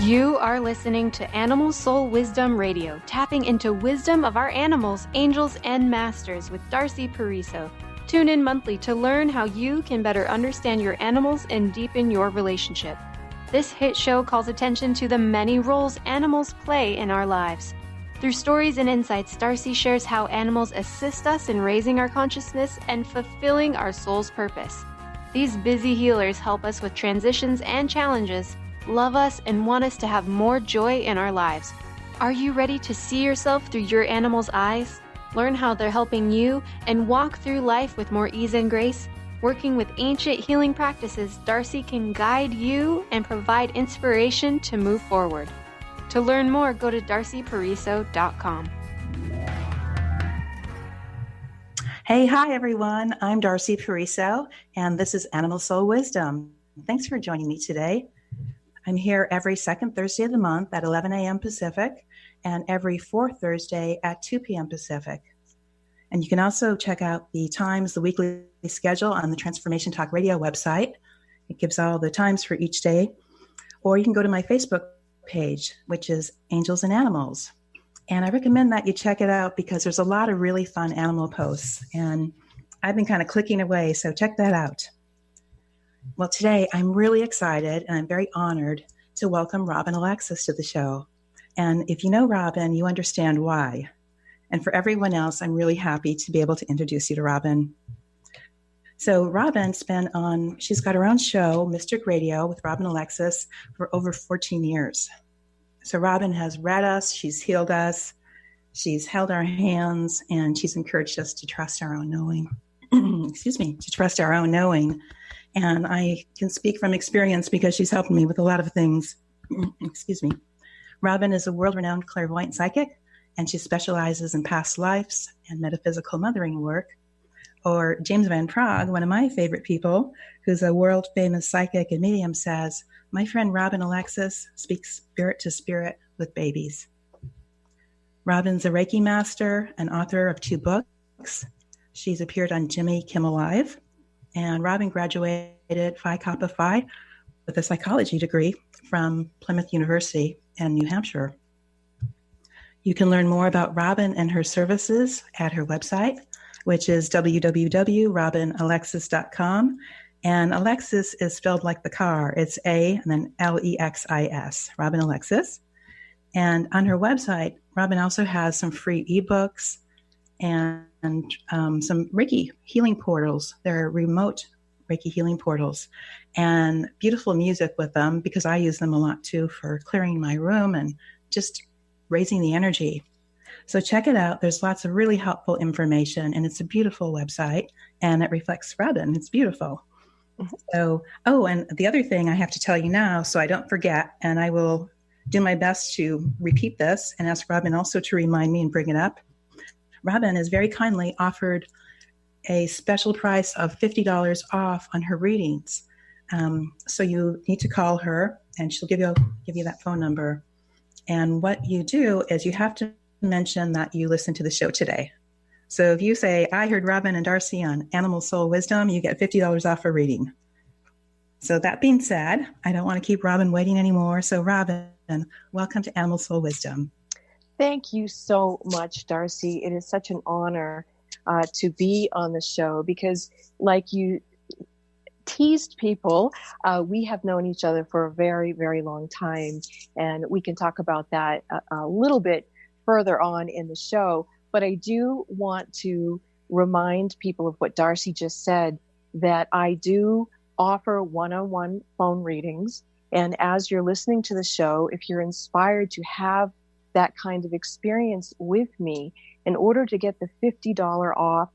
You are listening to Animal Soul Wisdom Radio, tapping into wisdom of our animals, angels, and masters with Darcy Pariso. Tune in monthly to learn how you can better understand your animals and deepen your relationship. This hit show calls attention to the many roles animals play in our lives. Through stories and insights, Darcy shares how animals assist us in raising our consciousness and fulfilling our soul's purpose. These busy healers help us with transitions and challenges, love us, and want us to have more joy in our lives. Are you ready to see yourself through your animal's eyes? Learn how they're helping you and walk through life with more ease and grace? Working with ancient healing practices, Darcy can guide you and provide inspiration to move forward. To learn more, go to darcypariso.com. Hey, hi everyone. I'm Darcy Pariso, and this is Animal Soul Wisdom. Thanks for joining me today. I'm here every second Thursday of the month at 11 a.m. Pacific and every fourth Thursday at 2 p.m. Pacific. And you can also check out the times, the weekly schedule on the Transformation Talk Radio website. It gives all the times for each day. Or you can go to my Facebook page, which is Angels and Animals. And I recommend that you check it out because there's a lot of really fun animal posts. And I've been kind of clicking away, so check that out. Well, today I'm really excited and I'm very honored to welcome Robin Alexis to the show. And if you know Robin, you understand why. And for everyone else, I'm really happy to be able to introduce you to Robin. So Robin's she's got her own show, Mystic Radio with Robin Alexis, for over 14 years. So Robin has read us, she's healed us, she's held our hands, and she's encouraged us to trust our own knowing. To trust our own knowing. And I can speak from experience because she's helped me with a lot of things. Robin is a world-renowned clairvoyant psychic, and she specializes in past lives and metaphysical mothering work. Or James Van Praagh, one of my favorite people, who's a world-famous psychic and medium, says, "My friend Robin Alexis speaks spirit to spirit with babies." Robin's a Reiki Master and author of 2 books. She's appeared on Jimmy Kimmel Live. And Robin graduated Phi Kappa Phi with a psychology degree from Plymouth University in New Hampshire. You can learn more about Robin and her services at her website, which is www.robinalexis.com. And Alexis is spelled like the car. It's A and then Lexis, Robin Alexis. And on her website, Robin also has some free ebooks and some Reiki healing portals. They're remote Reiki healing portals and beautiful music with them because I use them a lot too for clearing my room and just raising the energy. So check it out. There's lots of really helpful information and it's a beautiful website and it reflects Robin. It's beautiful. So, and the other thing I have to tell you now so I don't forget, and I will do my best to repeat this and ask Robin also to remind me and bring it up. Robin has very kindly offered a special price of $50 off on her readings. So you need to call her and she'll give you that phone number. And what you do is you have to mention that you listen to the show today. So if you say, "I heard Robin and Darcy on Animal Soul Wisdom," you get $50 off a reading. So that being said, I don't want to keep Robin waiting anymore. So Robin, welcome to Animal Soul Wisdom. Thank you so much, Darcy. It is such an honor to be on the show because, like you teased people, we have known each other for a very, very long time, and we can talk about that a little bit further on in the show. But I do want to remind people of what Darcy just said, that I do offer one-on-one phone readings. And as you're listening to the show, if you're inspired to have that kind of experience with me, in order to get the $50 off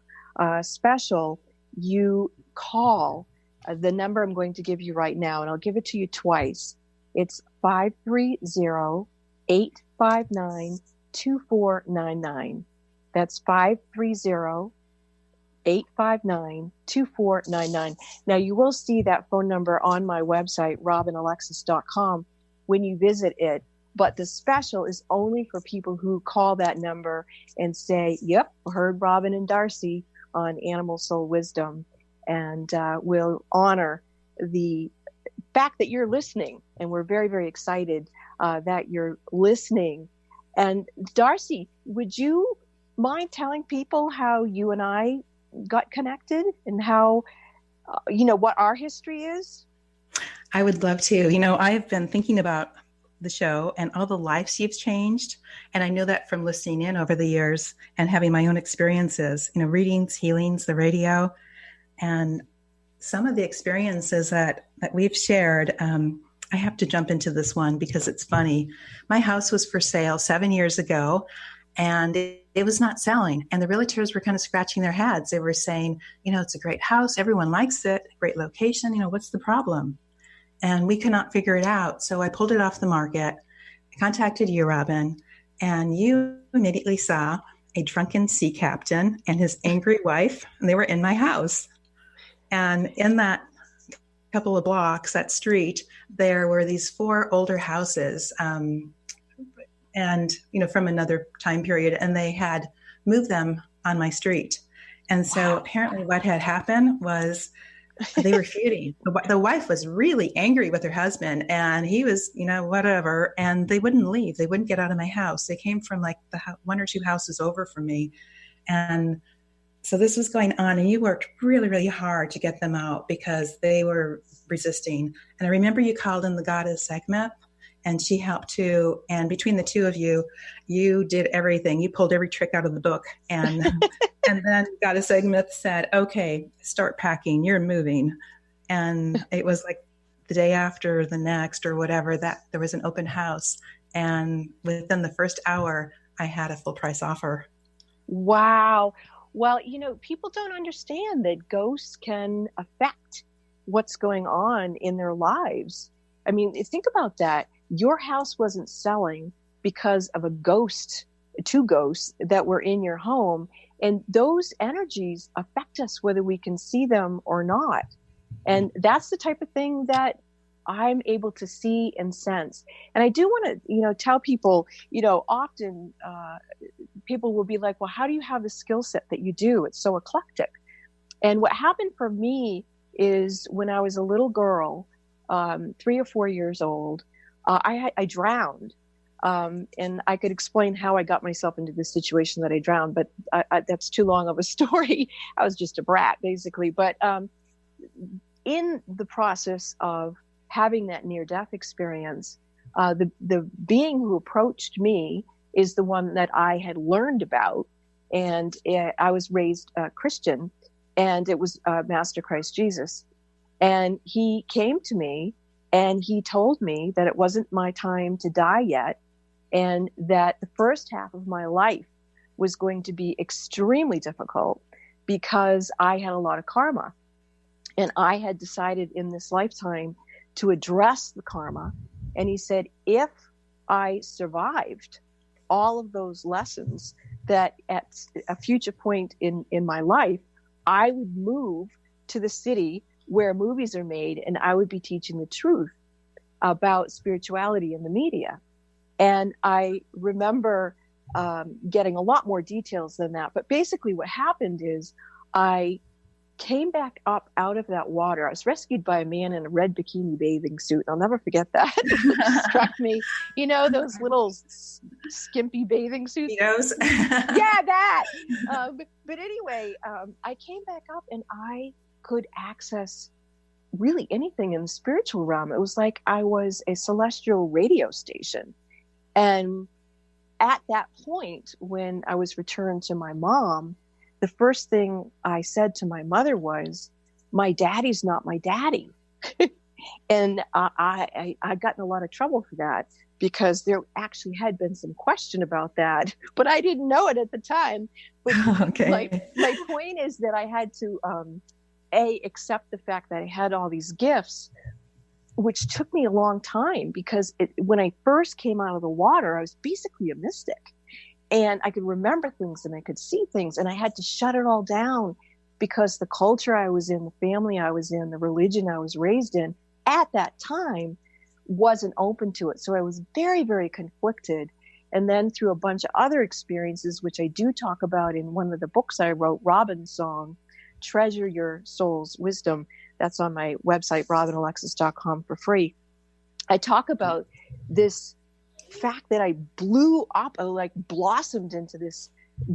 special, you call the number I'm going to give you right now, and I'll give it to you twice. It's 530-859-2499. That's 530-859-2499. Now, you will see that phone number on my website, robinalexis.com, when you visit it. But the special is only for people who call that number and say, "Yep, heard Robin and Darcy on Animal Soul Wisdom." And we'll honor the fact that you're listening, and we're very, very excited that you're listening. And Darcy, would you mind telling people how you and I got connected and how, what our history is? I would love to. I've been thinking about the show and all the lives you've changed. And I know that from listening in over the years and having my own experiences, readings, healings, the radio, and some of the experiences that we've shared. I have to jump into this one because it's funny. My house was for sale 7 years ago, and it was not selling. And the realtors were kind of scratching their heads. They were saying, it's a great house. Everyone likes it. Great location. What's the problem? And we could not figure it out. So I pulled it off the market. I contacted you, Robin, and you immediately saw a drunken sea captain and his angry wife, and they were in my house. And in that couple of blocks, that street, there were these 4 older houses, and from another time period, and they had moved them on my street. And so apparently what had happened was they were feuding. The wife was really angry with her husband, and he was, whatever, and they wouldn't leave. They wouldn't get out of my house. They came from like the 1 or 2 houses over from me. And so this was going on, and you worked really, really hard to get them out because they were resisting. And I remember you called in the goddess Sekhmet, and she helped too. And between the two of you, you did everything. You pulled every trick out of the book. And and then goddess Sekhmet said, okay, start packing. You're moving. And it was like the day after the next or whatever, that there was an open house. And within the first hour, I had a full price offer. Wow. Well, people don't understand that ghosts can affect what's going on in their lives. I mean, think about that. Your house wasn't selling because of two ghosts that were in your home. And those energies affect us whether we can see them or not. And that's the type of thing that I'm able to see and sense. And I do want to, tell people, often people will be like, well, how do you have the skill set that you do? It's so eclectic. And what happened for me is when I was a little girl, 3 or 4 years old, I drowned. And I could explain how I got myself into this situation that I drowned, but that's too long of a story. I was just a brat, basically. But in the process of having that near-death experience, the being who approached me is the one that I had learned about. And I was raised Christian, and it was Master Christ Jesus. And he came to me, and he told me that it wasn't my time to die yet, and that the first half of my life was going to be extremely difficult because I had a lot of karma. And I had decided in this lifetime to address the karma. And he said, if I survived all of those lessons, that at a future point in my life, I would move to the city where movies are made, and I would be teaching the truth about spirituality in the media. And I remember getting a lot more details than that. But basically what happened is I came back up out of that water. I was rescued by a man in a red bikini bathing suit. I'll never forget that. It struck me. Those little skimpy bathing suits? Yeah, that. But anyway, I came back up and I could access really anything in the spiritual realm. It was like I was a celestial radio station. And at that point, when I was returned to my mom, the first thing I said to my mother was, my daddy's not my daddy. And I got in a lot of trouble for that because there actually had been some question about that, but I didn't know it at the time. But okay. my point is that I had to, accept the fact that I had all these gifts, which took me a long time because when I first came out of the water, I was basically a mystic. And I could remember things and I could see things, and I had to shut it all down because the culture I was in, the family I was in, the religion I was raised in at that time wasn't open to it. So I was very, very conflicted. And then through a bunch of other experiences, which I do talk about in one of the books I wrote, Robin's song, Treasure Your Soul's Wisdom, That's on my website, robinalexis.com, for free. I talk about this fact that I blew up, I like blossomed into this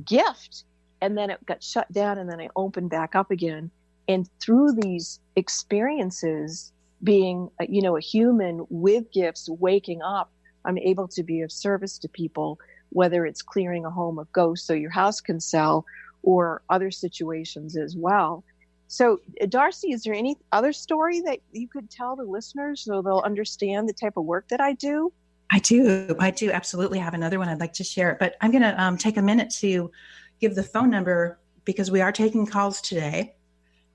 gift, and then it got shut down, and then I opened back up again. And through these experiences, being a human with gifts, waking up, I'm able to be of service to people, whether it's clearing a home of ghosts so your house can sell, or other situations as well. So, Darcy, is there any other story that you could tell the listeners so they'll understand the type of work that I do? I do absolutely have another one I'd like to share, but I'm going to take a minute to give the phone number, because we are taking calls today.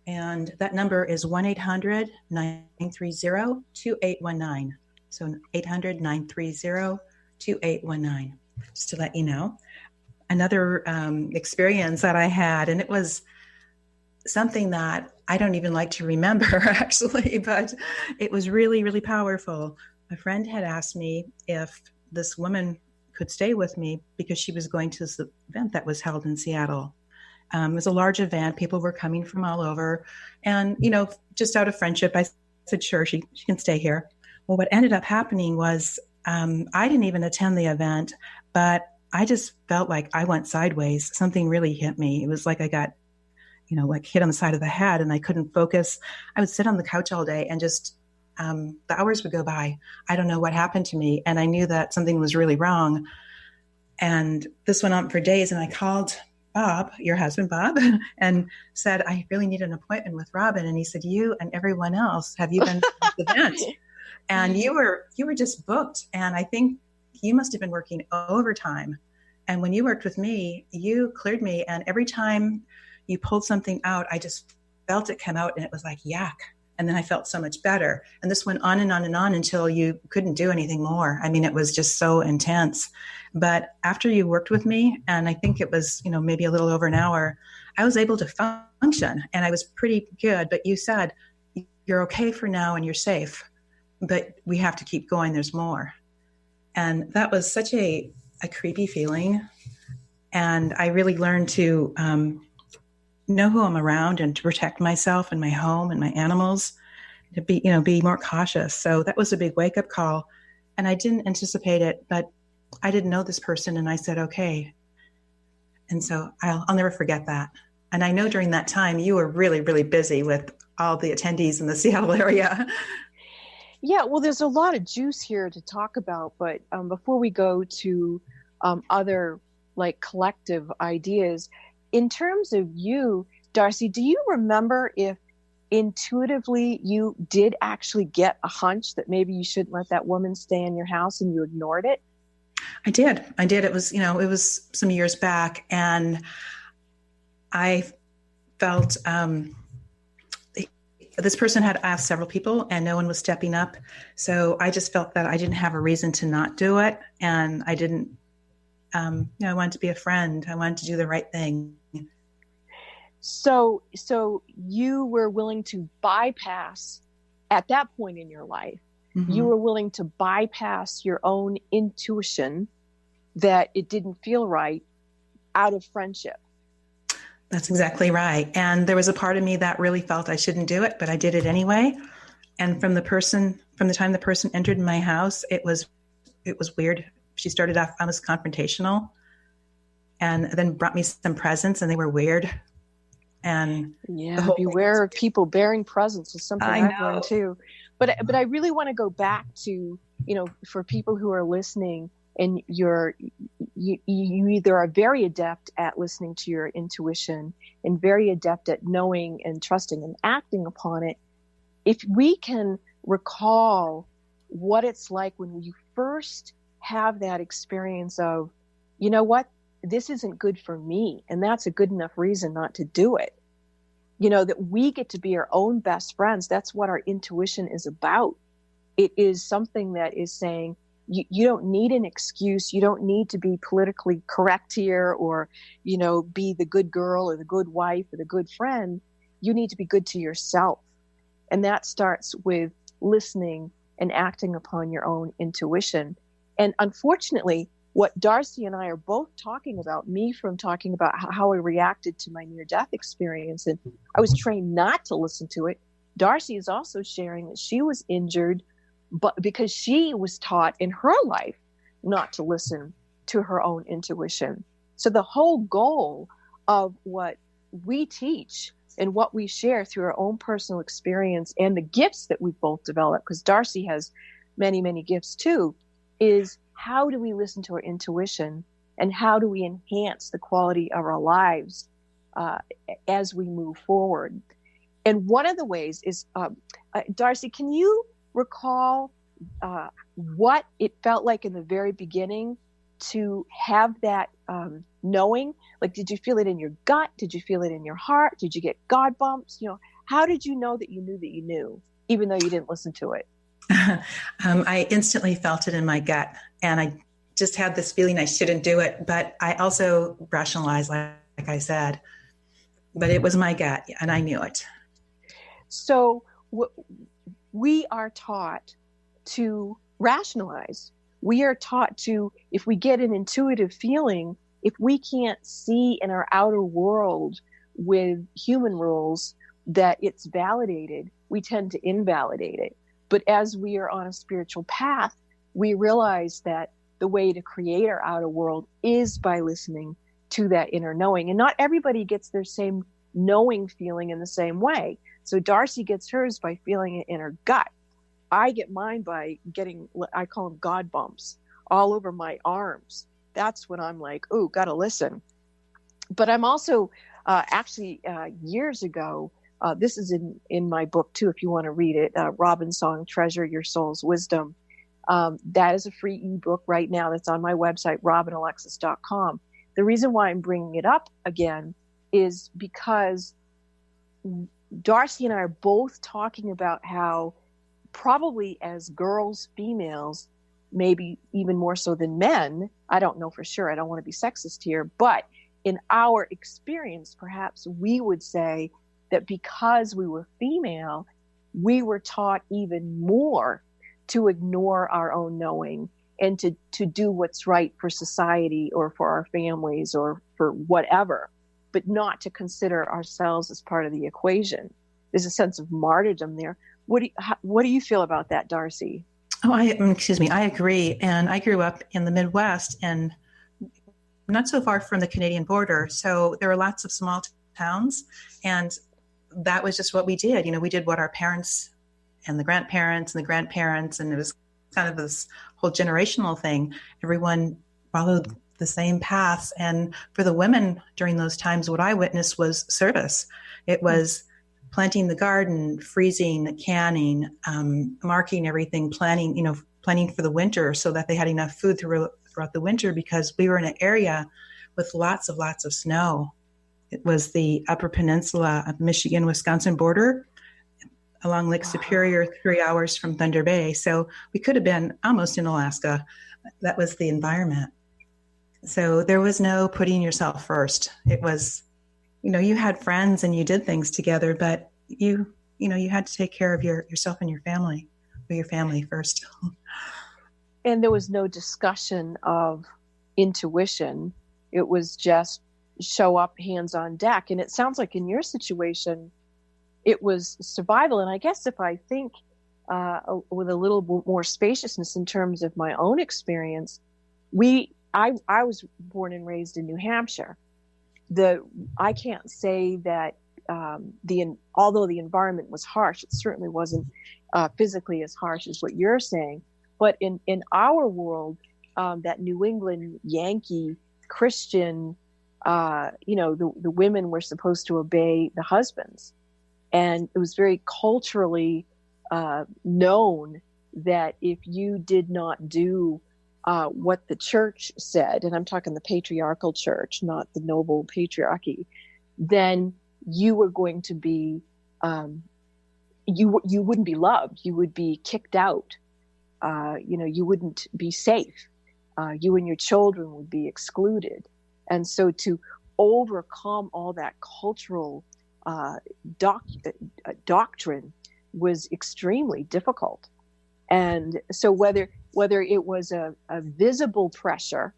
And that number is 1-800-930-2819. So 800-930-2819, just to let you know. Another experience that I had, and it was something that I don't even like to remember, actually, but it was really, really powerful. A friend had asked me if this woman could stay with me because she was going to this event that was held in Seattle. It was a large event. People were coming from all over. And, just out of friendship, I said, sure, she can stay here. Well, what ended up happening was I didn't even attend the event, but I just felt like I went sideways. Something really hit me. It was like I got, like hit on the side of the head, and I couldn't focus. I would sit on the couch all day and just the hours would go by. I don't know what happened to me. And I knew that something was really wrong. And this went on for days. And I called Bob, your husband, Bob, and said, I really need an appointment with Robin. And he said, you and everyone else, have you been to this event? And you were just booked. And I think you must have been working overtime. And when you worked with me, you cleared me. And every time you pulled something out, I just felt it come out, and it was like, yak. And then I felt so much better. And this went on and on and on until you couldn't do anything more. I mean, it was just so intense. But after you worked with me, and I think it was, maybe a little over an hour, I was able to function, and I was pretty good. But you said, you're okay for now and you're safe, but we have to keep going. There's more. And that was such a creepy feeling. And I really learned to know who I'm around and to protect myself and my home and my animals, to be more cautious. So that was a big wake up call, and I didn't anticipate it, but I didn't know this person, and I said, okay. And so I'll never forget that. And I know during that time you were really, really busy with all the attendees in the Seattle area. Yeah, well, there's a lot of juice here to talk about, but before we go to other like collective ideas, in terms of you, Darcy, do you remember if intuitively you did actually get a hunch that maybe you shouldn't let that woman stay in your house and you ignored it? I did. It was, it was some years back, and I felt this person had asked several people and no one was stepping up. So I just felt that I didn't have a reason to not do it. And I didn't, I wanted to be a friend. I wanted to do the right thing. So you were willing to bypass, at that point in your life, mm-hmm. you were willing to bypass your own intuition that it didn't feel right out of friendship. That's exactly right. And there was a part of me that really felt I shouldn't do it, but I did it anyway. And from the time the person entered my house, it was weird. She started off almost confrontational, and then brought me some presents, and they were weird. And yeah, beware of people bearing presents is something I've learned too. But I really want to go back to, for people who are listening, and you either are very adept at listening to your intuition and very adept at knowing and trusting and acting upon it. If we can recall what it's like when you first have that experience of, you know what, this isn't good for me, and that's a good enough reason not to do it. That we get to be our own best friends. That's what our intuition is about. It is something that is saying, you don't need an excuse. You don't need to be politically correct here, or, be the good girl or the good wife or the good friend. You need to be good to yourself. And that starts with listening and acting upon your own intuition. And unfortunately, what Darcy and I are both talking about, me from talking about how I reacted to my near-death experience, and I was trained not to listen to it. Darcy is also sharing that she was injured, but because she was taught in her life not to listen to her own intuition. So the whole goal of what we teach and what we share through our own personal experience and the gifts that we've both developed, because Darcy has many, many gifts too, is how do we listen to our intuition and how do we enhance the quality of our lives as we move forward. And one of the ways is, Darcy, can you recall what it felt like in the very beginning to have that knowing? Like, did you feel it in your gut? Did you feel it in your heart? Did you get God bumps? You know, how did you know that you knew, even though you didn't listen to it? I instantly felt it in my gut, and I just had this feeling I shouldn't do it. But I also rationalized, like I said, but it was my gut, and I knew it. So we are taught to rationalize. We are taught to, if we get an intuitive feeling, if we can't see in our outer world with human rules that it's validated, we tend to invalidate it. But as we are on a spiritual path, we realize that the way to create our outer world is by listening to that inner knowing. And not everybody gets their same knowing feeling in the same way. So Darcy gets hers by feeling it in her gut. I get mine by getting, I call them God bumps, all over my arms. That's when I'm like, oh, gotta listen. But I'm also years ago, this is in my book too, if you want to read it, Robin's song, Treasure Your Soul's Wisdom. That is a free ebook right now that's on my website, robinalexis.com. The reason why I'm bringing it up again is because Darcy and I are both talking about how probably as girls, females, maybe even more so than men, I don't know for sure, I don't want to be sexist here, but in our experience, perhaps we would say that because we were female, we were taught even more to ignore our own knowing and to do what's right for society or for our families or for whatever, but not to consider ourselves as part of the equation. There's a sense of martyrdom there. What do you feel about that, Darcy? Oh, I agree. And I grew up in the Midwest and not so far from the Canadian border. So there were lots of small towns, and that was just what we did. You know, we did what our parents and the grandparents, and it was kind of this whole generational thing. Everyone followed the same paths. And for the women during those times, what I witnessed was service. It was planting the garden, freezing, canning, marking everything, planning for the winter so that they had enough food throughout the winter, because we were in an area with lots of snow. It was the Upper Peninsula of Michigan, Wisconsin border along Lake Superior, 3 hours from Thunder Bay. So we could have been almost in Alaska. That was the environment. So there was no putting yourself first. It was, you had friends and you did things together, but you had to take care of yourself and your family, or your family first. And there was no discussion of intuition. It was just show up, hands on deck. And it sounds like in your situation, it was survival. And I guess if I think with a little more spaciousness in terms of my own experience, I was born and raised in New Hampshire. I can't say that although the environment was harsh, it certainly wasn't physically as harsh as what you're saying. But in our world, that New England Yankee Christian, the women were supposed to obey the husbands. And it was very culturally known that if you did not do what the church said, and I'm talking the patriarchal church, not the noble patriarchy, then you were going to be, you wouldn't be loved. You would be kicked out. You wouldn't be safe. You and your children would be excluded. And so to overcome all that cultural doctrine was extremely difficult. And so whether it was a visible pressure,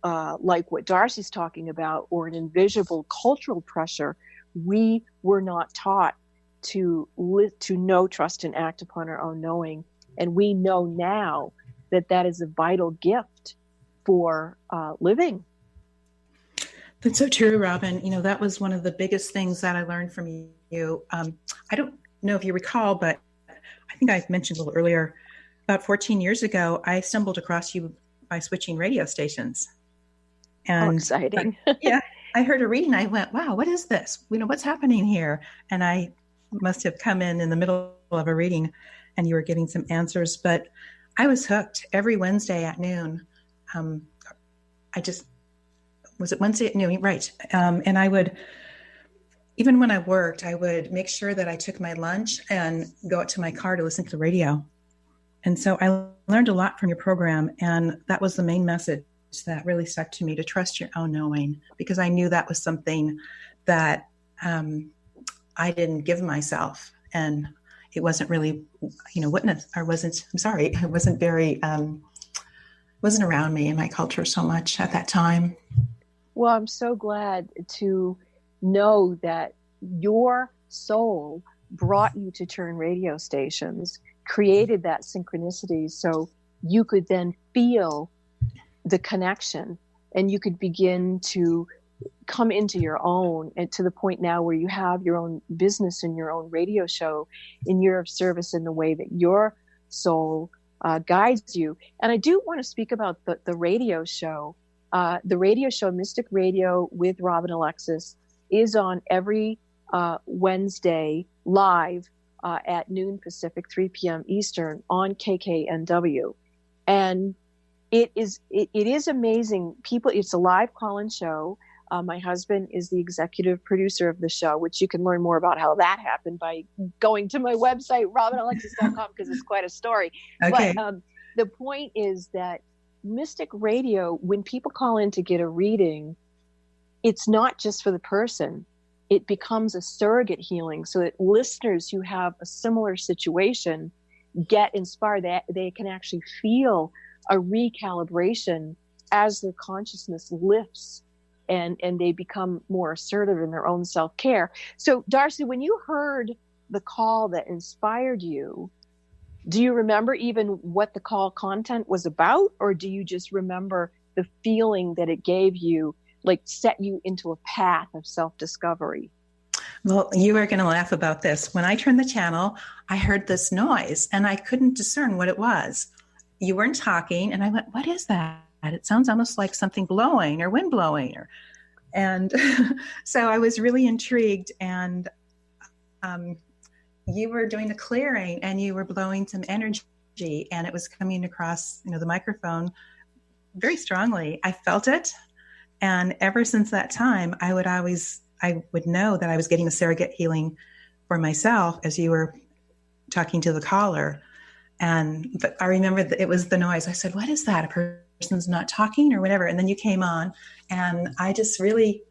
like what Darcy's talking about, or an invisible cultural pressure, we were not taught to know, trust, and act upon our own knowing. And we know now that is a vital gift for living. That's so true, Robin. You know, that was one of the biggest things that I learned from you. I don't know if you recall, but I think I mentioned a little earlier, about 14 years ago, I stumbled across you by switching radio stations. And exciting. Yeah, I heard a reading. I went, wow, what is this? You know, what's happening here? And I must have come in the middle of a reading and you were getting some answers, but I was hooked every Wednesday at noon. Was it Wednesday at noon? Right. And I would, even when I worked, I would make sure that I took my lunch and go out to my car to listen to the radio. And so I learned a lot from your program. And that was the main message that really stuck to me, to trust your own knowing, because I knew that was something that I didn't give myself. And it wasn't really, it wasn't very, wasn't around me in my culture so much at that time. Well, I'm so glad to know that your soul brought you to turn radio stations, created that synchronicity so you could then feel the connection and you could begin to come into your own, and to the point now where you have your own business and your own radio show, and you're of service in the way that your soul guides you. And I do want to speak about the radio show. The radio show, Mystic Radio with Robin Alexis, is on every Wednesday live at noon Pacific, 3 p.m. Eastern on KKNW. And it is amazing. People, it's a live call-in show. My husband is the executive producer of the show, which you can learn more about how that happened by going to my website, robinalexis.com, because it's quite a story. Okay. But the point is that Mystic Radio, when people call in to get a reading, it's not just for the person. It becomes a surrogate healing so that listeners who have a similar situation get inspired, that they can actually feel a recalibration as their consciousness lifts and they become more assertive in their own self-care. So, Darcy, when you heard the call that inspired you, do you remember even what the call content was about, or do you just remember the feeling that it gave you, like set you into a path of self-discovery? Well, you are going to laugh about this. When I turned the channel, I heard this noise and I couldn't discern what it was. You weren't talking, and I went, what is that? It sounds almost like something blowing or wind blowing. And so I was really intrigued, and you were doing a clearing and you were blowing some energy, and it was coming across, the microphone very strongly. I felt it. And ever since that time, I would know that I was getting a surrogate healing for myself as you were talking to the caller. But I remember that it was the noise. I said, what is that? A person's not talking or whatever. And then you came on, and I just really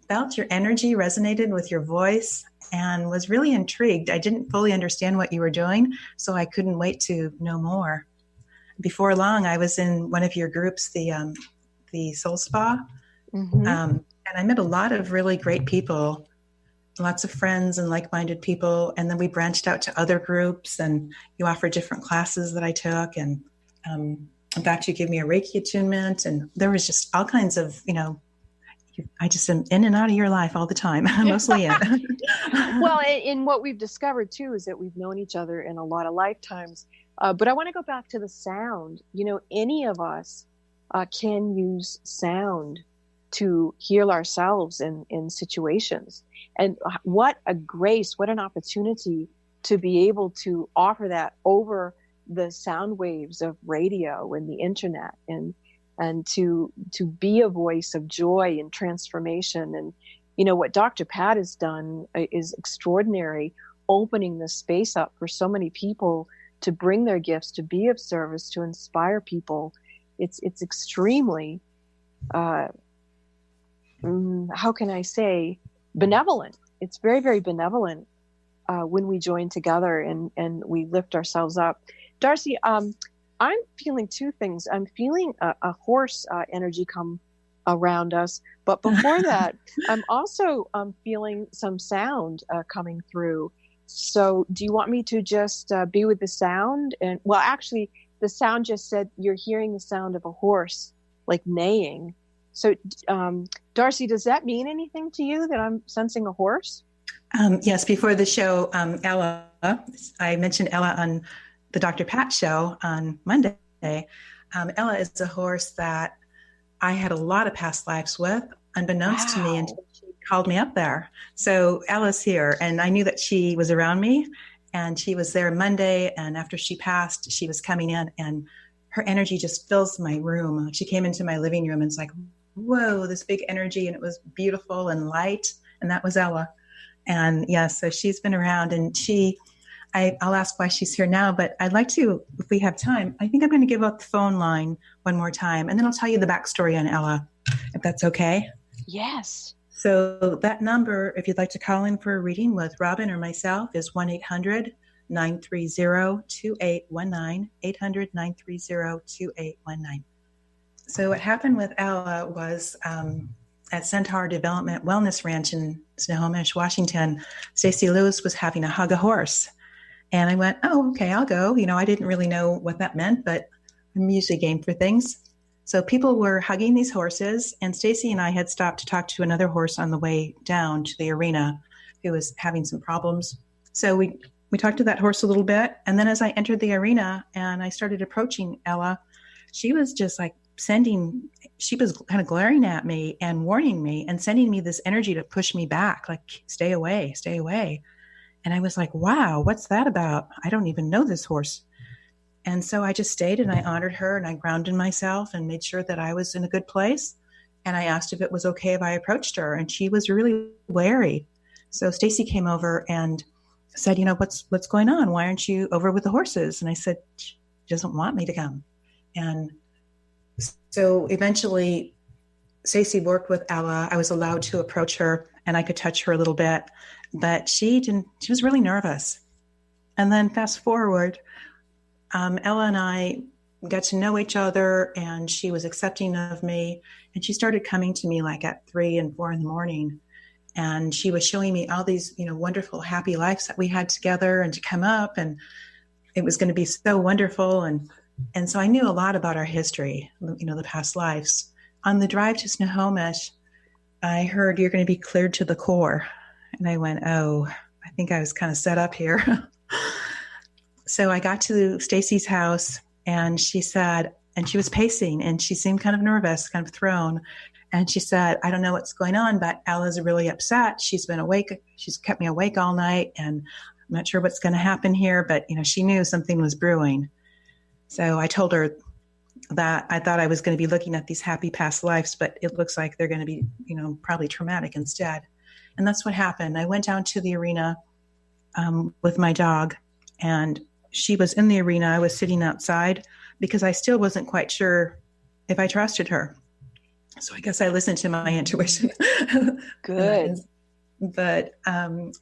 felt your energy resonated with your voice and was really intrigued. I didn't fully understand what you were doing, so I couldn't wait to know more. Before long, I was in one of your groups, the Soul Spa. Mm-hmm. And I met a lot of really great people, lots of friends and like-minded people. And then we branched out to other groups, and you offered different classes that I took. And in fact, you gave me a Reiki attunement, and there was just all kinds of, I just am in and out of your life all the time, mostly in. Well, and what we've discovered too is that we've known each other in a lot of lifetimes. But I want to go back to the sound. Any of us can use sound to heal ourselves in situations. And what a grace, what an opportunity to be able to offer that over the sound waves of radio and the internet, and to be a voice of joy and transformation. And what Dr. Pat has done is extraordinary, opening the space up for so many people to bring their gifts, to be of service, to inspire people. It's extremely how can I say, benevolent. It's very, very benevolent when we join together and we lift ourselves up. Darcy, I'm feeling two things. I'm feeling a horse energy come around us, but before that, I'm also feeling some sound coming through. So do you want me to just be with the sound? And well, actually, the sound just said you're hearing the sound of a horse, like neighing. So, Darcy, does that mean anything to you that I'm sensing a horse? Yes, before the show, Ella, I mentioned Ella on the Dr. Pat show on Monday. Ella is a horse that I had a lot of past lives with, unbeknownst to me, until she called me up there. So Ella's here, and I knew that she was around me, and she was there Monday, and after she passed, she was coming in, and her energy just fills my room. She came into my living room, and it's like, whoa, this big energy, and it was beautiful and light, and that was Ella. And yes, so she's been around, and I'll ask why she's here now, but I'd like to, if we have time, I think I'm going to give up the phone line one more time, and then I'll tell you the backstory on Ella, if that's okay. Yes. So that number, if you'd like to call in for a reading with Robin or myself, is 1-800-930-2819, 800-930-2819. So what happened with Ella was at Centaur Development Wellness Ranch in Snohomish, Washington, Stacey Lewis was having a hug a horse. And I went, oh, okay, I'll go. I didn't really know what that meant, but I'm usually game for things. So people were hugging these horses, and Stacey and I had stopped to talk to another horse on the way down to the arena who was having some problems. So we talked to that horse a little bit. And then as I entered the arena and I started approaching Ella, she was just like she was kind of glaring at me and warning me and sending me this energy to push me back, like, stay away, stay away. And I was like, wow, what's that about? I don't even know this horse. And so I just stayed and I honored her and I grounded myself and made sure that I was in a good place. And I asked if it was okay if I approached her, and she was really wary. So Stacey came over and said, what's going on? Why aren't you over with the horses? And I said, she doesn't want me to come. And so eventually Stacey worked with Ella. I was allowed to approach her and I could touch her a little bit, but she was really nervous. And then fast forward, Ella and I got to know each other, and she was accepting of me, and she started coming to me like at 3 and 4 in the morning. And she was showing me all these, wonderful, happy lives that we had together, and to come up, and it was going to be so wonderful. And so I knew a lot about our history, the past lives. On the drive to Snohomish, I heard, you're going to be cleared to the core. And I went, oh, I think I was kind of set up here. So I got to Stacey's house, and she said, and she was pacing, and she seemed kind of nervous, kind of thrown. And she said, I don't know what's going on, but Ella's really upset. She's been awake. She's kept me awake all night, and I'm not sure what's going to happen here. But, she knew something was brewing. So I told her that I thought I was going to be looking at these happy past lives, but it looks like they're going to be, probably traumatic instead. And that's what happened. I went down to the arena with my dog, and she was in the arena. I was sitting outside because I still wasn't quite sure if I trusted her. So I guess I listened to my intuition. Good. But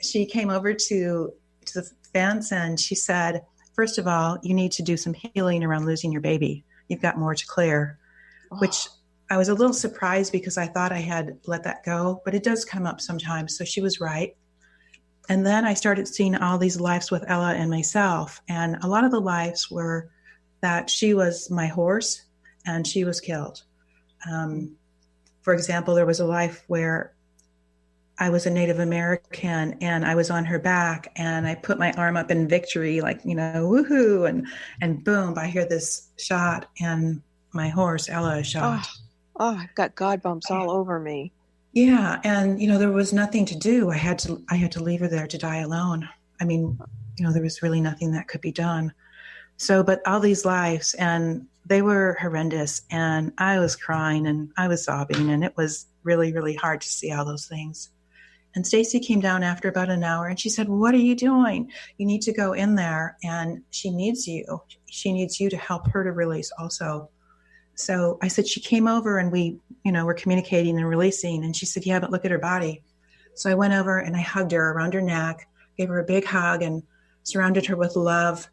she came over to the fence, and she said, first of all, you need to do some healing around losing your baby. You've got more to clear, which I was a little surprised because I thought I had let that go, but it does come up sometimes. So she was right. And then I started seeing all these lives with Ella and myself. And a lot of the lives were that she was my horse and she was killed. For example, there was a life where I was a Native American and I was on her back and I put my arm up in victory, like, woohoo. And boom, I hear this shot and my horse, Ella, is shot. Oh, I've got God bumps all over me. Yeah. And, there was nothing to do. I had to leave her there to die alone. I mean, there was really nothing that could be done. So, but all these lives, and they were horrendous, and I was crying and I was sobbing, and it was really, really hard to see all those things. And Stacey came down after about an hour and she said, what are you doing? You need to go in there, and she needs you. She needs you to help her to release also. So I said, she came over and we, were communicating and releasing. And she said, yeah, but look at her body. So I went over and I hugged her around her neck, gave her a big hug and surrounded her with love.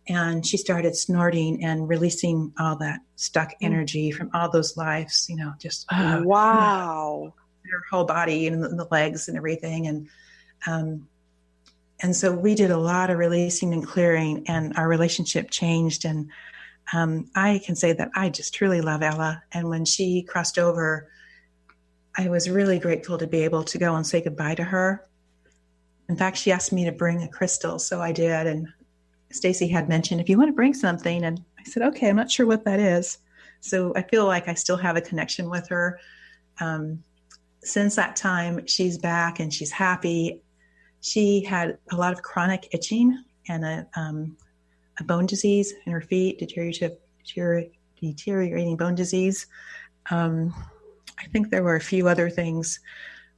And she started snorting and releasing all that stuck energy from all those lives, just wow. Her whole body and the legs and everything. And And so we did a lot of releasing and clearing, and our relationship changed. And I can say that I just truly love Ella. And when she crossed over, I was really grateful to be able to go and say goodbye to her. In fact, she asked me to bring a crystal, so I did. And Stacy had mentioned, if you want to bring something, and I said, okay, I'm not sure what that is. So I feel like I still have a connection with her. Since that time, she's back and she's happy. She had a lot of chronic itching and a bone disease in her feet, deteriorating bone disease. I think there were a few other things,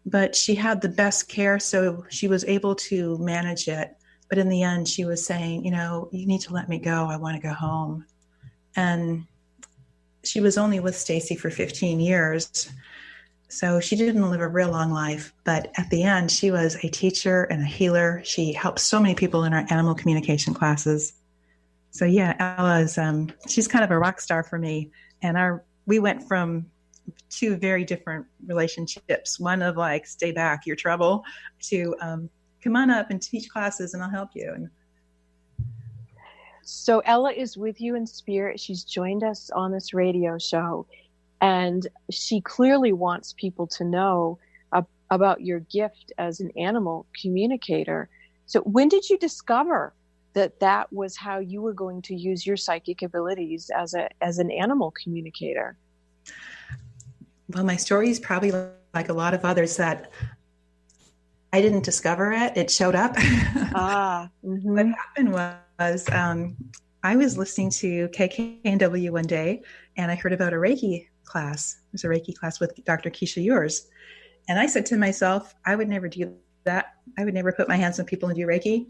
but she had the best care, so she was able to manage it. But in the end, she was saying, you need to let me go. I want to go home. And she was only with Stacy for 15 years. So she didn't live a real long life. But at the end, she was a teacher and a healer. She helped so many people in our animal communication classes. So yeah, Ella's, she's kind of a rock star for me. And we went from two very different relationships. One of like, stay back, you're trouble, to come on up and teach classes and I'll help you. And so Ella is with you in spirit. She's joined us on this radio show, and she clearly wants people to know about your gift as an animal communicator. So when did you discover that was how you were going to use your psychic abilities as an animal communicator? Well, my story is probably like a lot of others, that I didn't discover it. It showed up. Mm-hmm. What happened was I was listening to KKNW one day, and I heard about a Reiki class. It was a Reiki class with Dr. Keisha Yours. And I said to myself, I would never do that. I would never put my hands on people and do Reiki.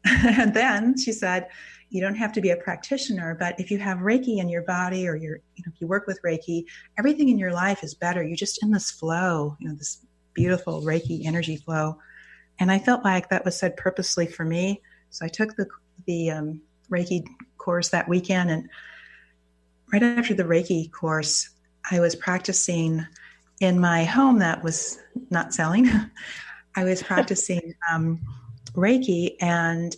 And then she said, you don't have to be a practitioner, but if you have Reiki in your body, or if you work with Reiki, everything in your life is better. You're just in this flow, this beautiful Reiki energy flow. And I felt like that was said purposely for me. So I took the Reiki course that weekend, and right after the Reiki course, I was practicing in my home that was not selling. I was practicing Reiki, and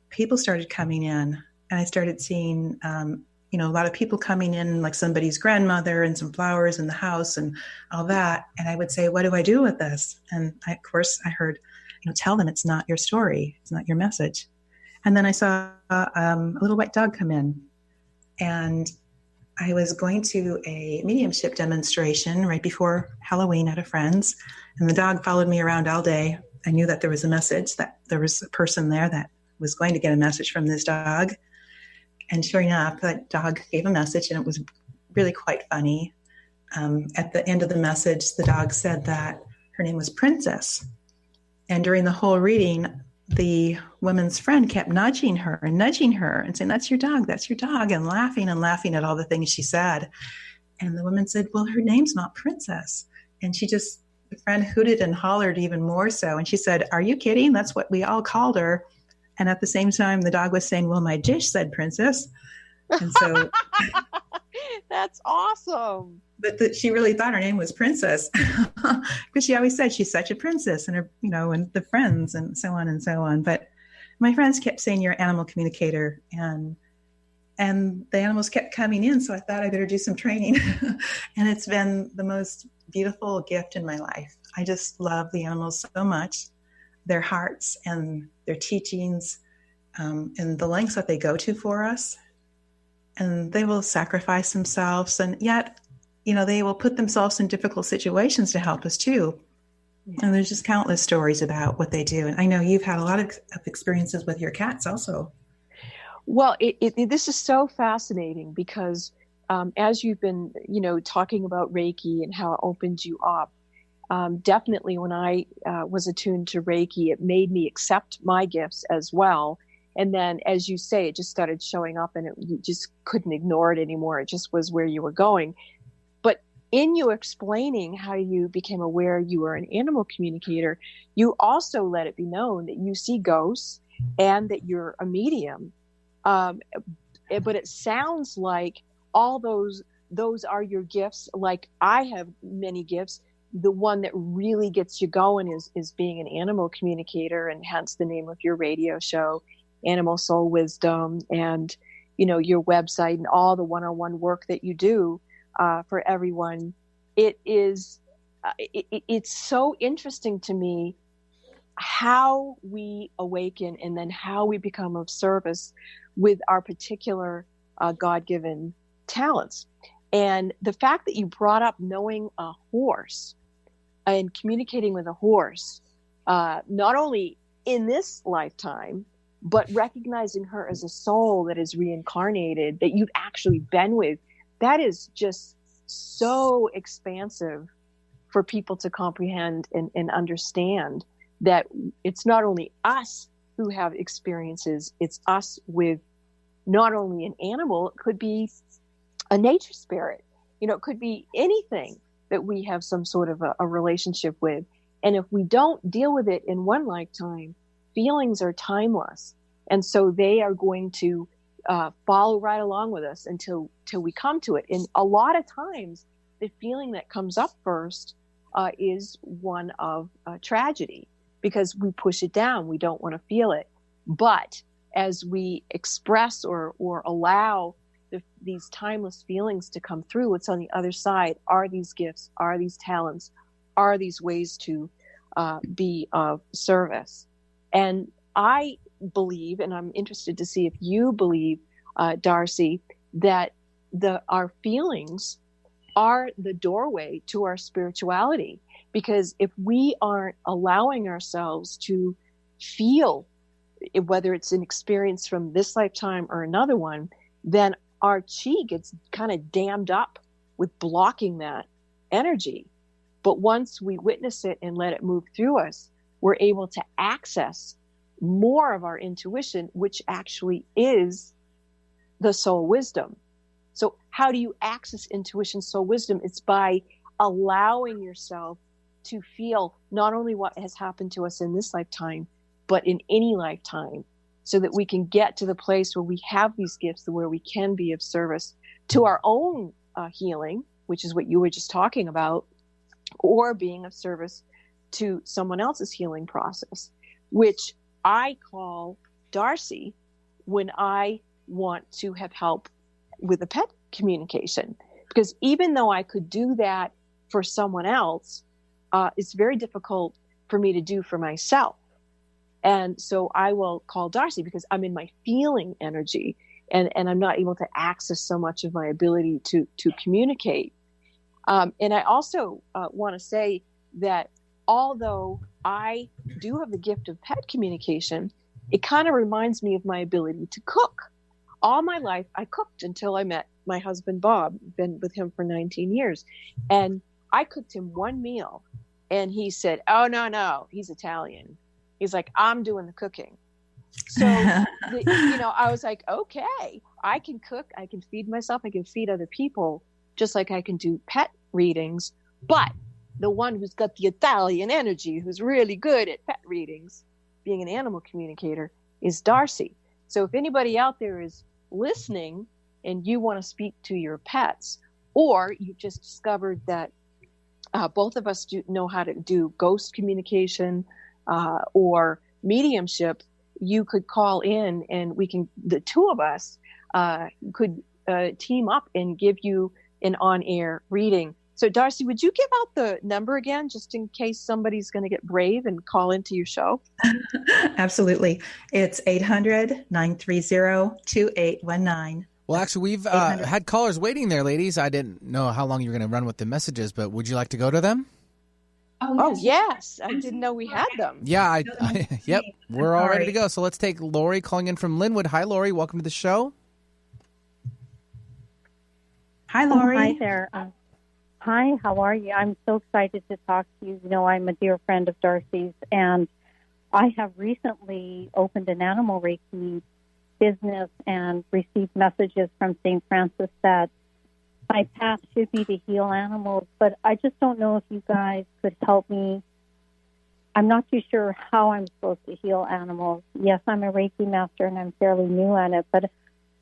people started coming in, and I started seeing, a lot of people coming in, like somebody's grandmother and some flowers in the house and all that. And I would say, what do I do with this? And of course I heard, tell them it's not your story. It's not your message. And then I saw a little white dog come in, and I was going to a mediumship demonstration right before Halloween at a friend's, and the dog followed me around all day. I knew that there was a message, that there was a person there that was going to get a message from this dog. And sure enough, that dog gave a message, and it was really quite funny. At the end of the message, the dog said that her name was Princess. And during the whole reading, the woman's friend kept nudging her and saying, that's your dog, and laughing at all the things she said. And the woman said, well, her name's not Princess. And the friend hooted and hollered even more so. And she said, are you kidding? That's what we all called her. And at the same time, the dog was saying, well, my dish said Princess. And so that's awesome. But she really thought her name was Princess, because she always said she's such a princess, and her, and the friends and so on and so on. But my friends kept saying, you're an animal communicator, and the animals kept coming in. So I thought I better do some training. And it's been the most beautiful gift in my life. I just love the animals so much, their hearts and their teachings, and the lengths that they go to for us. And they will sacrifice themselves, and yet, they will put themselves in difficult situations to help us too. Yeah. And there's just countless stories about what they do. And I know you've had a lot of experiences with your cats also. Well, this is so fascinating, because as you've been, talking about Reiki and how it opens you up, definitely when I was attuned to Reiki, it made me accept my gifts as well. And then, as you say, it just started showing up, and you just couldn't ignore it anymore. It just was where you were going. But in you explaining how you became aware you were an animal communicator, you also let it be known that you see ghosts and that you're a medium. But it sounds like all those are your gifts. Like I have many gifts. the one that really gets you going is being an animal communicator, and hence the name of your radio show, Animal Soul Wisdom, and your website and all the one-on-one work that you do for everyone. It's so interesting to me how we awaken and then how we become of service with our particular God-given talents. And the fact that you brought up knowing a horse and communicating with a horse, not only in this lifetime, but recognizing her as a soul that is reincarnated, that you've actually been with, that is just so expansive for people to comprehend and understand, that it's not only us who have experiences, it's us with not only an animal, it could be a nature spirit, it could be anything that we have some sort of a relationship with. And if we don't deal with it in one lifetime, feelings are timeless. And so they are going to follow right along with us until we come to it. And a lot of times, the feeling that comes up first is one of tragedy, because we push it down. We don't want to feel it. But as we express or allow these timeless feelings to come through, what's on the other side are these gifts, are these talents, are these ways to be of service. And I believe, and I'm interested to see if you believe, Darcy, that our feelings are the doorway to our spirituality. Because if we aren't allowing ourselves to feel, whether it's an experience from this lifetime or another one, then our chi gets kind of dammed up with blocking that energy. But once we witness it and let it move through us, we're able to access more of our intuition, which actually is the soul wisdom. So how do you access intuition, soul wisdom? It's by allowing yourself to feel not only what has happened to us in this lifetime, but in any lifetime, so that we can get to the place where we have these gifts, where we can be of service to our own healing, which is what you were just talking about, or being of service to someone else's healing process, which I call Darcy when I want to have help with the pet communication. Because even though I could do that for someone else, it's very difficult for me to do for myself. And so I will call Darcy because I'm in my feeling energy, and I'm not able to access so much of my ability to communicate. And I also want to say that although I do have the gift of pet communication, it kind of reminds me of my ability to cook. All my life, I cooked until I met my husband, Bob. Been with him for 19 years. And I cooked him one meal, and he said, "Oh, no, he's Italian." He's like, "I'm doing the cooking." So, I was like, okay, I can cook, I can feed myself, I can feed other people, just like I can do pet readings. But the one who's got the Italian energy, who's really good at pet readings, being an animal communicator, is Darcy. So if anybody out there is listening and you want to speak to your pets, or you just discovered that both of us know how to do ghost communication, or mediumship, you could call in and the two of us could team up and give you an on-air reading. So Darcy, would you give out the number again, just in case somebody's going to get brave and call into your show? Absolutely. It's 800-930-2819. Well, actually, we've had callers waiting there, ladies. I didn't know how long you were going to run with the messages, but would you like to go to them? Oh, yes. I didn't know we had them. Yeah, yep. We're all ready to go. So let's take Lori calling in from Linwood. Hi, Lori. Welcome to the show. Hi, Lori. Hi there. Hi, how are you? I'm so excited to talk to you. I'm a dear friend of Darcy's, and I have recently opened an animal Reiki business and received messages from St. Francis that my path should be to heal animals, but I just don't know if you guys could help me. I'm not too sure how I'm supposed to heal animals. Yes, I'm a Reiki master and I'm fairly new at it, but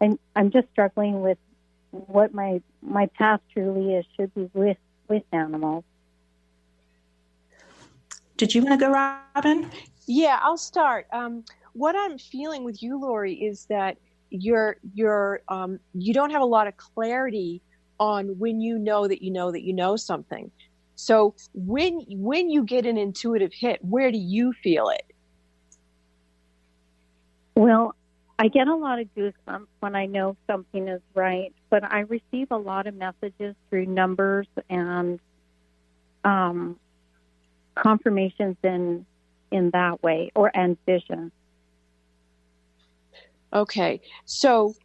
I'm just struggling with what my path truly is, should be with animals. Did you want to go, Robin? Yeah, I'll start. What I'm feeling with you, Lori, is that you don't have a lot of clarity on when you know that you know that you know something. So when you get an intuitive hit, where do you feel it? Well, I get a lot of goosebumps when I know something is right, but I receive a lot of messages through numbers and confirmations in that way, and vision. Okay, so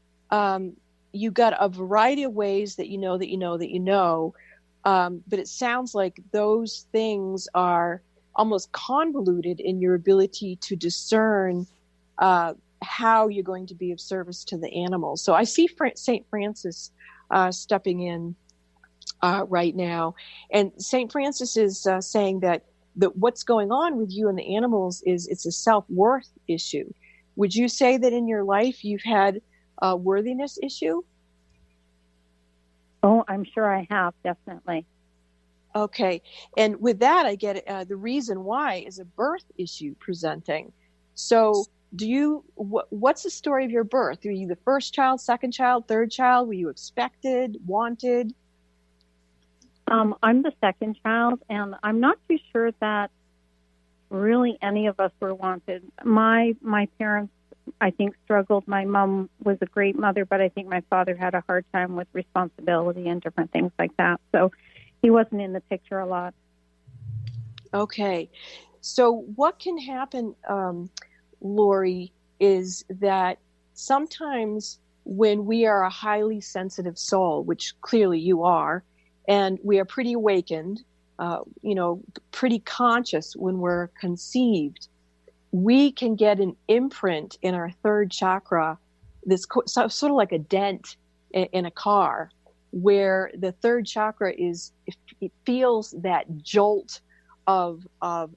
you got a variety of ways that you know that you know that you know, but it sounds like those things are almost convoluted in your ability to discern how you're going to be of service to the animals. So I see St. Francis stepping in right now, and St. Francis is saying that what's going on with you and the animals is it's a self-worth issue. Would you say that in your life you've had a worthiness issue? Oh, I'm sure I have, definitely. Okay. And with that, I get the reason why is a birth issue presenting. So what's the story of your birth? Were you the first child, second child, third child? Were you expected, wanted? I'm the second child, and I'm not too sure that really any of us were wanted. My parents, I think, struggled. My mom was a great mother, but I think my father had a hard time with responsibility and different things like that. So he wasn't in the picture a lot. Okay. So what can happen, Lori, is that sometimes when we are a highly sensitive soul, which clearly you are, and we are pretty awakened, pretty conscious when we're conceived, we can get an imprint in our third chakra, this sort of like a dent in a car, where the third chakra it feels that jolt of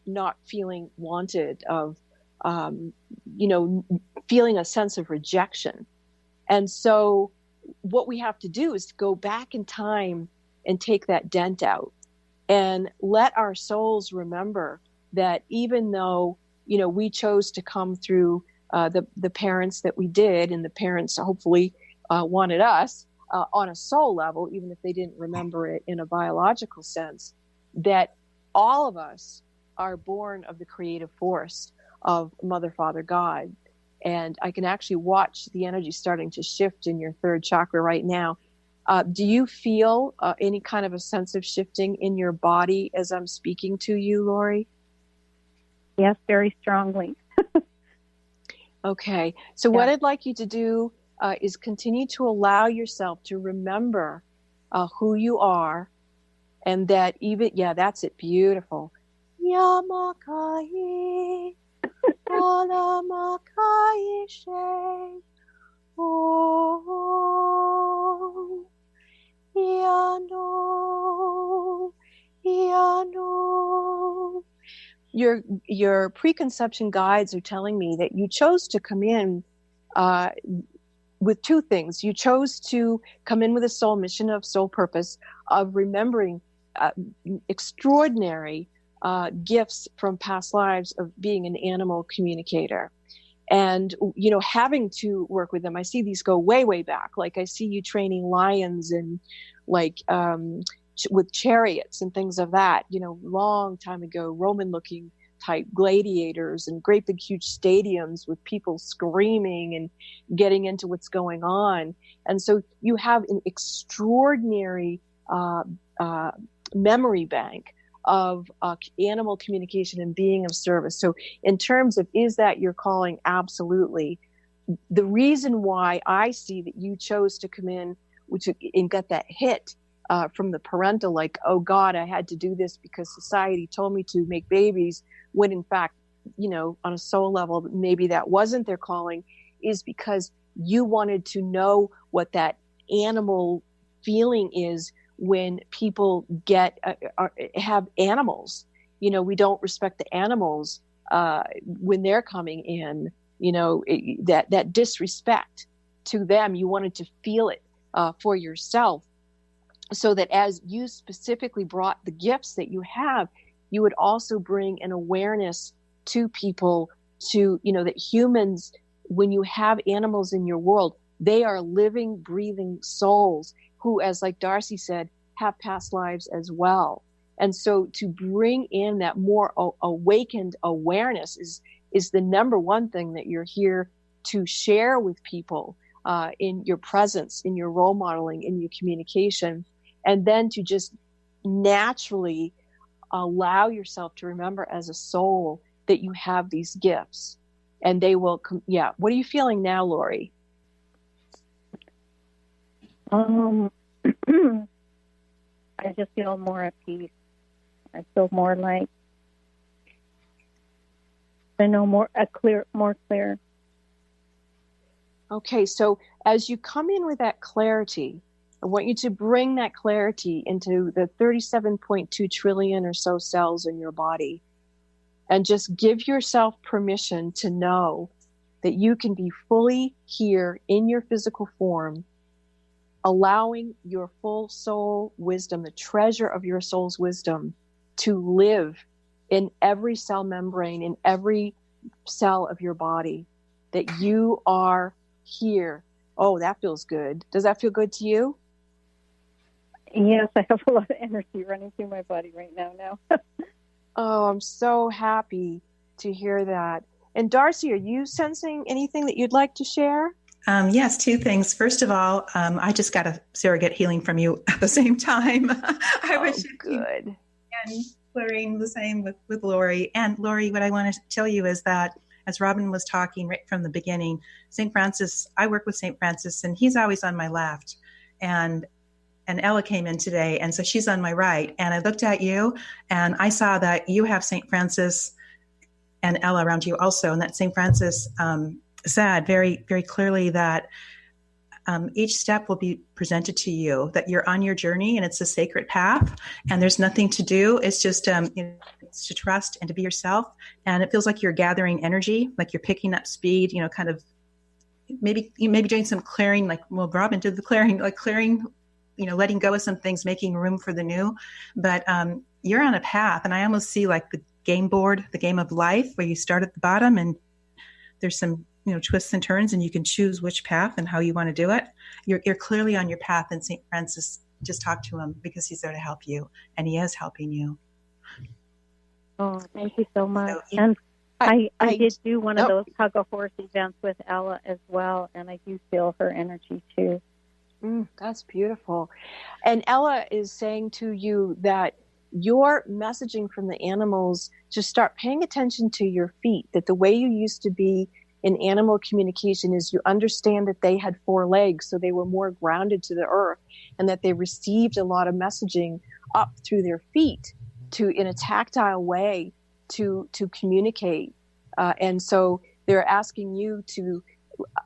not feeling wanted, of feeling a sense of rejection. And so what we have to do is to go back in time and take that dent out and let our souls remember that even though, we chose to come through the parents that we did, and the parents hopefully wanted us on a soul level, even if they didn't remember it in a biological sense, that all of us are born of the creative force of Mother, Father, God. And I can actually watch the energy starting to shift in your third chakra right now. Do you feel any kind of a sense of shifting in your body as I'm speaking to you, Lori? Yes, very strongly. Okay. So what I'd like you to do is continue to allow yourself to remember who you are, and that that's it. Beautiful. Yamakai, Alamakai Shei, Oh, Yano. Your preconception guides are telling me that you chose to come in with two things. You chose to come in with a soul mission, of soul purpose, of remembering extraordinary gifts from past lives of being an animal communicator. And, having to work with them. I see these go way, way back. Like I see you training lions and with chariots and things of that, long time ago, Roman looking type gladiators and great big huge stadiums with people screaming and getting into what's going on. And so you have an extraordinary memory bank of animal communication and being of service. So in terms of, is that your calling? Absolutely. The reason why I see that you chose to come in and get that hit from the parental, like, oh God, I had to do this because society told me to make babies, when in fact, on a soul level, maybe that wasn't their calling, is because you wanted to know what that animal feeling is when people have animals. We don't respect the animals when they're coming in, that disrespect to them. You wanted to feel it for yourself, so that as you specifically brought the gifts that you have, you would also bring an awareness to people to, that humans, when you have animals in your world, they are living, breathing souls who, as like Darcy said, have past lives as well. And so to bring in that more awakened awareness is the number one thing that you're here to share with people in your presence, in your role modeling, in your communication, and then to just naturally allow yourself to remember as a soul that you have these gifts, and they will What are you feeling now, Lori? I just feel more at peace. I feel more like I know more clear. Okay, so as you come in with that clarity, I want you to bring that clarity into the 37.2 trillion or so cells in your body, and just give yourself permission to know that you can be fully here in your physical form, allowing your full soul wisdom, the treasure of your soul's wisdom, to live in every cell membrane, in every cell of your body, that you are here. Oh, that feels good. Does that feel good to you? Yes, I have a lot of energy running through my body right now. Oh, I'm so happy to hear that. And Darcy, are you sensing anything that you'd like to share? Yes, two things. First of all, I just got a surrogate healing from you at the same time. I was good. And clearing the same with Lori. And Lori, what I want to tell you is that, as Robin was talking right from the beginning, St. Francis, I work with St. Francis, and he's always on my left. And Ella came in today, and so she's on my right. And I looked at you, and I saw that you have St. Francis and Ella around you also, and that St. Francis said very, very clearly that each step will be presented to you, that you're on your journey, and it's a sacred path, and there's nothing to do. It's just it's to trust and to be yourself. And it feels like you're gathering energy, like you're picking up speed, kind of maybe doing some clearing, like, well, Robin did the clearing, like clearing, letting go of some things, making room for the new. But you're on a path, and I almost see like the game board, the game of life, where you start at the bottom and there's some twists and turns, and you can choose which path and how you want to do it. You're clearly on your path, and St. Francis, just talk to him, because he's there to help you, and he is helping you. Oh, thank you so much. So, and I did do one of those hug a horse events with Ella as well, and I do feel her energy too. That's beautiful. And Ella is saying to you that your messaging from the animals, just start paying attention to your feet, that the way you used to be in animal communication is you understand that they had 4 legs, so they were more grounded to the earth, and that they received a lot of messaging up through their feet in a tactile way to communicate. And so they're asking you to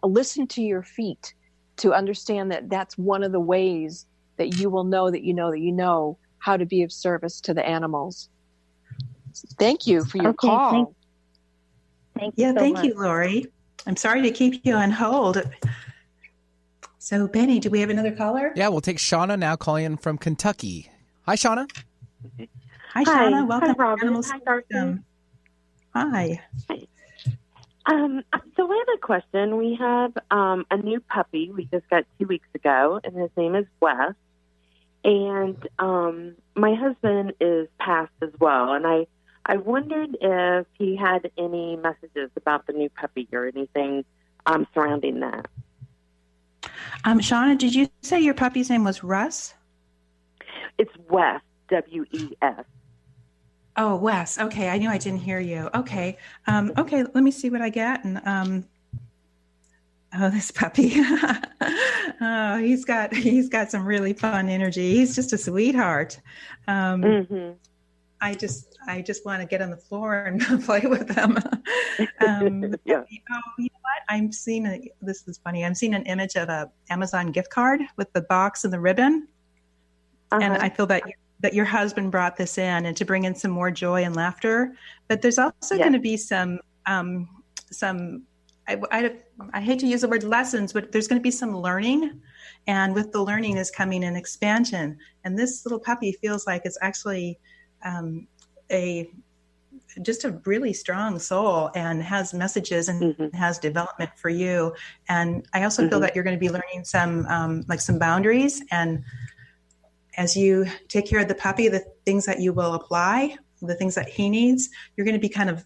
listen to your feet, to understand that that's one of the ways that you will know that you know how to be of service to the animals. Thank you for your call. Thank you so thank much. you, Lori. I'm sorry to keep you on hold. So, Benny, do we have another caller? Yeah, we'll take Shauna now, calling in from Kentucky. Hi, Shauna. Hi, Shauna. Welcome. Hi, Robin. Hi, Darcy. Hi. So I have a question. We have a new puppy we just got 2 weeks ago, and his name is Wes. And my husband is passed as well, and I wondered if he had any messages about the new puppy or anything surrounding that. Shauna, did you say your puppy's name was Russ? It's Wes, W-E-S. Oh, Wes. Okay, I knew I didn't hear you. Okay, okay. Let me see what I get. And this puppy. Oh, he's got some really fun energy. He's just a sweetheart. I just want to get on the floor and play with him. Yeah. Oh, you know what? I'm seeing this is funny. I'm seeing an image of a Amazon gift card with the box and the ribbon, and I feel that your husband brought this in, and to bring in some more joy and laughter. But there's also going to be some I hate to use the word lessons, but there's going to be some learning, and with the learning is coming an expansion. And this little puppy feels like it's actually just a really strong soul and has messages and has development for you. And I also feel that you're going to be learning some some boundaries. And as you take care of the puppy, the things that you will apply, the things that he needs, you're going to be kind of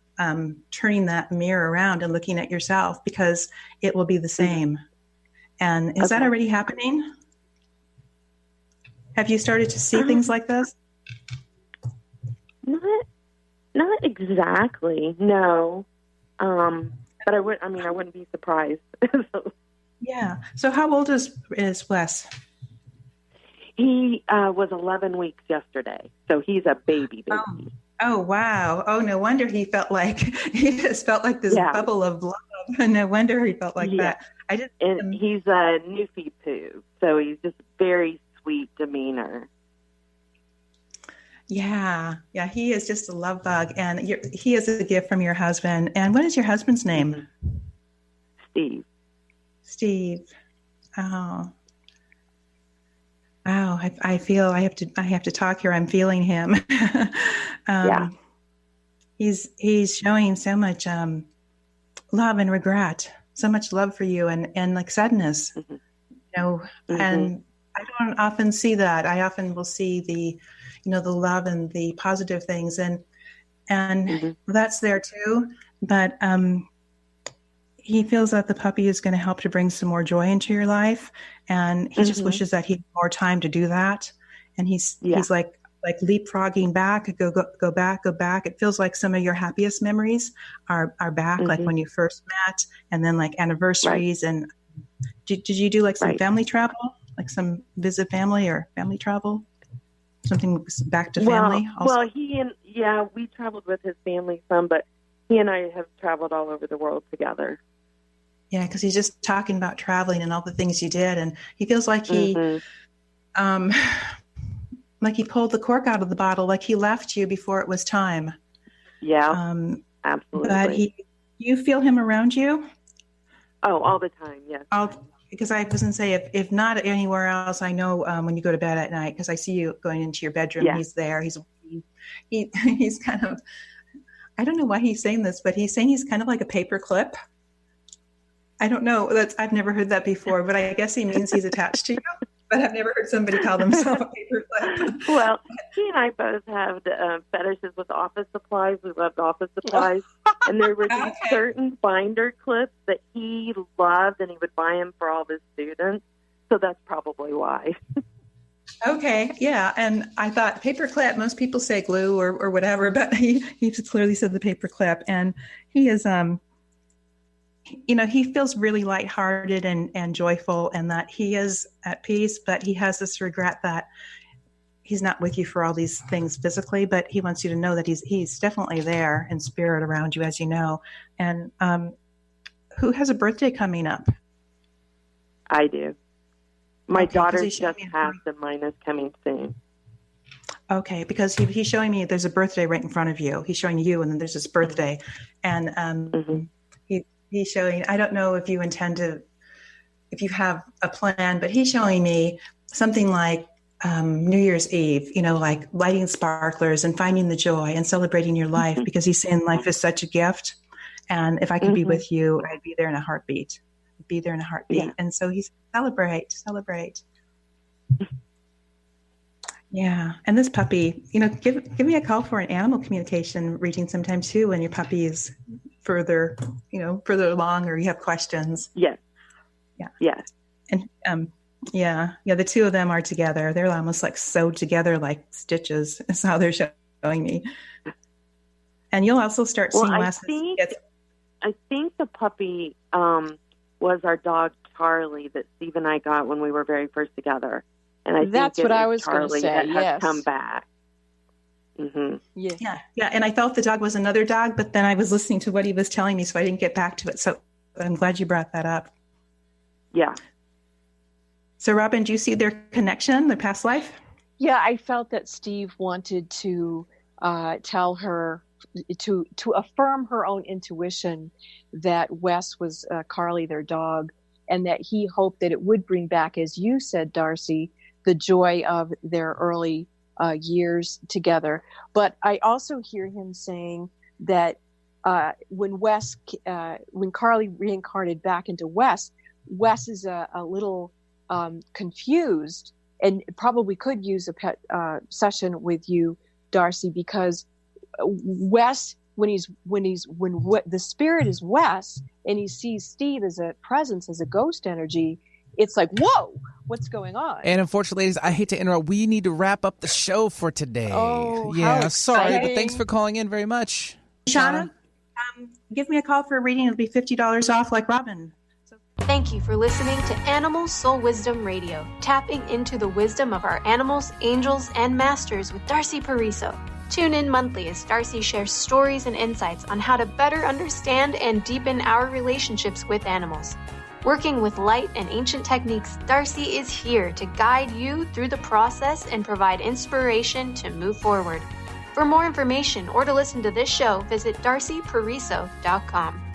turning that mirror around and looking at yourself, because it will be the same. And is that already happening? Have you started to see things like this? Not exactly, no. But I wouldn't be surprised. Yeah. So how old is Wes? He was 11 weeks yesterday, so he's a baby. Oh, wow. Oh, no wonder he just felt like this bubble of love. No wonder he felt like that. And he's a Newfie poo, so he's just very sweet demeanor. Yeah, he is just a love bug, and he is a gift from your husband. And what is your husband's name? Steve. Oh. Wow, I feel I have to talk here. I'm feeling him. He's showing so much love and regret, so much love for you, and like sadness. And I don't often see that. I often will see the love and the positive things, and that's there too. But he feels that the puppy is going to help to bring some more joy into your life, and he just wishes that he had more time to do that. And he's like leapfrogging back, go back. It feels like some of your happiest memories are back, like when you first met, and then like anniversaries. Right. And did you do like some family travel, like some visit family or family travel? Something back to family? Well, we traveled with his family some, but he and I have traveled all over the world together. Yeah, because he's just talking about traveling and all the things you did, and he feels like he, like he pulled the cork out of the bottle, like he left you before it was time. Yeah, absolutely. But you feel him around you? Oh, all the time, yes. Because I was going to say, if not anywhere else, I know when you go to bed at night, because I see you going into your bedroom, he's there. He's kind of, I don't know why he's saying this, but he's saying he's kind of like a paper clip. I don't know. I've never heard that before, but I guess he means he's attached to you. But I've never heard somebody call themselves a paper clip. Well, he and I both have fetishes with office supplies. We loved office supplies. And there were these certain binder clips that he loved, and he would buy them for all of his students. So that's probably why. Okay, yeah. And I thought paper clip, most people say glue or whatever, but he clearly said the paper clip. And he is, he feels really lighthearted and joyful, and that he is at peace, but he has this regret that he's not with you for all these things physically, but he wants you to know that he's definitely there in spirit around you, as you know. And who has a birthday coming up? I do. My daughter just passed, and mine is coming soon. Okay, because he's showing me there's a birthday right in front of you. He's showing you, and then there's this birthday. And he's showing, I don't know if you have a plan, but he's showing me something like New Year's Eve, like lighting sparklers and finding the joy and celebrating your life, because he's saying life is such a gift. And if I could be with you, I'd be there in a heartbeat. Yeah. And so he's celebrate. Yeah. And this puppy, give me a call for an animal communication reading sometime too, when your puppy is further along, or you have questions. Yes. Yeah. Yes. And the two of them are together. They're almost like sewed together like stitches. Is how they're showing me. And you'll also start seeing lessons. I think the puppy was our dog Charlie that Steve and I got when we were very first together. And I that's think what I was going to say. Yes, has come back. Yeah. And I thought the dog was another dog, but then I was listening to what he was telling me, so I didn't get back to it. So I'm glad you brought that up. Yeah. So Robin, do you see their connection, their past life? Yeah, I felt that Steve wanted to tell her, to affirm her own intuition that Wes was Carly, their dog, and that he hoped that it would bring back, as you said, Darcy, the joy of their early years together. But I also hear him saying that when Carly reincarnated back into Wes is a little confused and probably could use a pet session with you, Darcy, because Wes, when the spirit is Wes and he sees Steve as a presence, as a ghost energy, it's like, whoa, what's going on? And unfortunately, ladies, I hate to interrupt. We need to wrap up the show for today. Oh, yeah, how sorry, exciting. but thanks for calling in very much. Shauna, give me a call for a reading. It'll be $50 off like Robin. Thank you for listening to Animal Soul Wisdom Radio, tapping into the wisdom of our animals, angels, and masters with Darcy Pariso. Tune in monthly as Darcy shares stories and insights on how to better understand and deepen our relationships with animals. Working with light and ancient techniques, Darcy is here to guide you through the process and provide inspiration to move forward. For more information or to listen to this show, visit darcypariso.com.